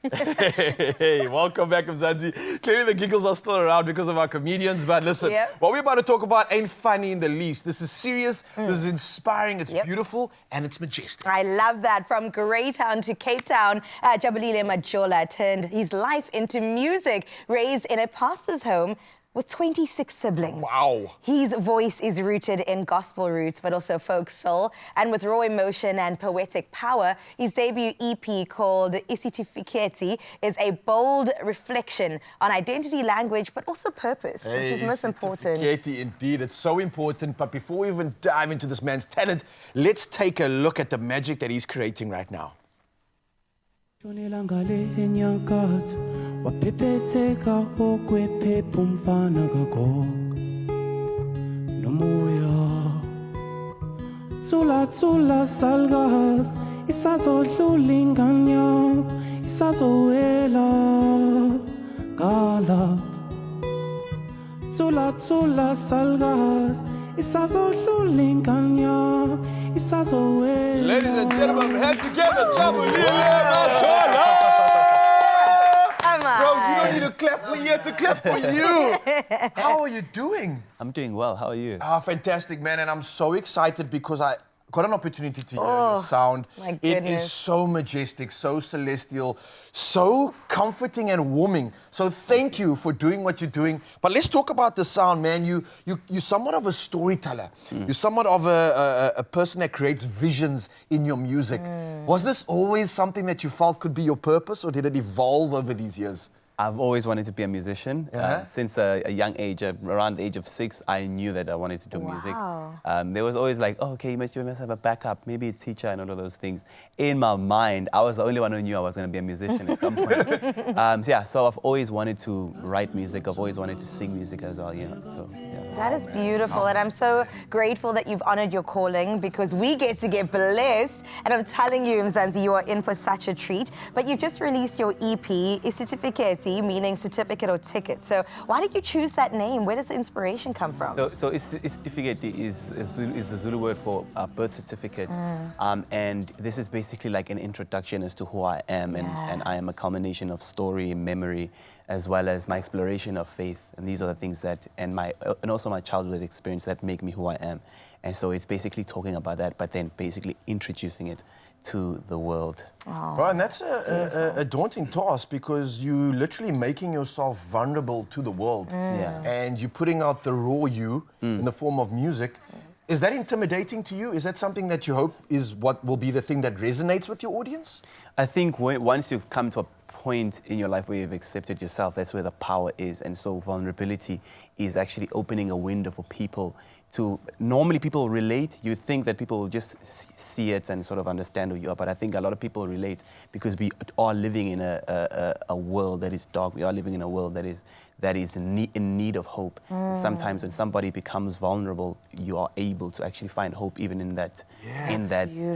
Hey, welcome back, Mzansi. Clearly the giggles are still around because of our comedians, but listen, what we're about to talk about ain't funny in the least. This is serious, this is inspiring, it's beautiful, and it's majestic. I love that. From Greytown to Cape Town, Jabulile Majola turned his life into music, raised in a pastor's home with 26 siblings. Wow. His voice is rooted in gospel roots, but also folk soul. And with raw emotion and poetic power, his debut EP called Isitifiketi is a bold reflection on identity, language, but also purpose, which is most important. Isitifiketi, indeed. It's so important. But before we even dive into this man's talent, let's take a look at the magic that he's creating right now. Waphepheteka okwephepha umfana kagogo nomoya tsula salgas isazodlula inganya isazowela gala tsula salgas isazodlula inganya isazowela. Ladies and gentlemen, hands together, Jabulile Majola. Bro, you don't need to clap. We're here to clap for you. How are you doing? I'm doing well. How are you? Ah, fantastic, man. And I'm so excited because I got an opportunity to hear your sound. My It goodness. is so majestic, so celestial, so comforting and warming. So thank you for doing what you're doing. But let's talk about the sound, man. You're somewhat of a storyteller. You're somewhat of a person that creates visions in your music. Was this always something that you felt could be your purpose, or did it evolve over these years? I've always wanted to be a musician. Since a young age, around the age of 6, I knew that I wanted to do music. There was always like, oh, okay, you must have a backup, maybe a teacher and all of those things. In my mind, I was the only one who knew I was going to be a musician at some point. So I've always wanted to write music. I've always wanted to sing music as well, That is beautiful, and I'm so grateful that you've honored your calling, because we get to get blessed. And I'm telling you, Mzansi, you are in for such a treat. But you've just released your EP, Isitifiketi, meaning certificate or ticket. So why did you choose that name? Where does the inspiration come from? So Isitifiketi is a Zulu word for birth certificate. And this is basically like an introduction as to who I am. And I am a culmination of story, memory, as well as my exploration of faith. And these are the things that, and also my childhood experience that make me who I am. And so it's basically talking about that, but then basically introducing it to the world. Right, and that's a daunting task, because you're literally making yourself vulnerable to the world. And you're putting out the raw you in the form of music. Is that intimidating to you? Is that something that you hope is what will be the thing that resonates with your audience? I think once you've come to a point in your life where you've accepted yourself, that's where the power is. And so vulnerability is actually opening a window for people to, normally people relate. You think that people will just see it and sort of understand who you are, but I think a lot of people relate because we are living in a world that is dark. We are living in a world that is in need of hope. Sometimes when somebody becomes vulnerable, you are able to actually find hope even in that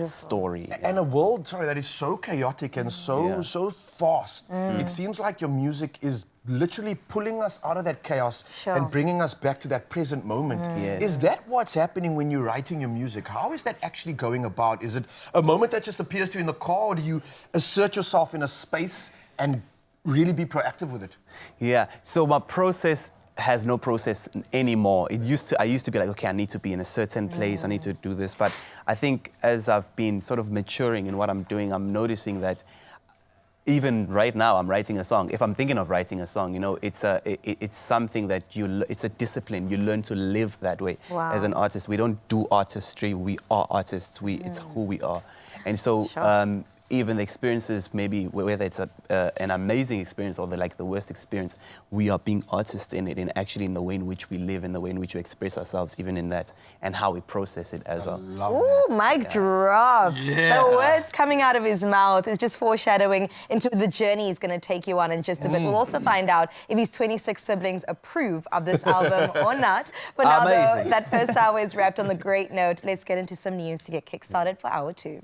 story. And a world, that is so chaotic and so fast. It seems like your music is literally pulling us out of that chaos and bringing us back to that present moment. Is that what's happening when you're writing your music? How is that actually going about? Is it a moment that just appears to you in the car, or do you assert yourself in a space and really be proactive with it? Yeah, so my process has no process anymore. I used to be like, okay, I need to be in a certain place, I need to do this. But I think as I've been sort of maturing in what I'm doing, I'm noticing that even right now, I'm writing a song. If I'm thinking of writing a song, it's something that it's a discipline. You learn to live that way. As an artist. We don't do artistry, we are artists. It's who we are. And so even the experiences, maybe whether it's an amazing experience or the worst experience, we are being artists in it, and actually in the way in which we live, in the way in which we express ourselves, even in that, and how we process it as well. Ooh, mic drop. The words coming out of his mouth is just foreshadowing into the journey he's going to take you on in just a bit. We'll also find out if his 26 siblings approve of this album or not. But now, though, that first hour is wrapped on the great note. Let's get into some news to get kick-started for hour 2.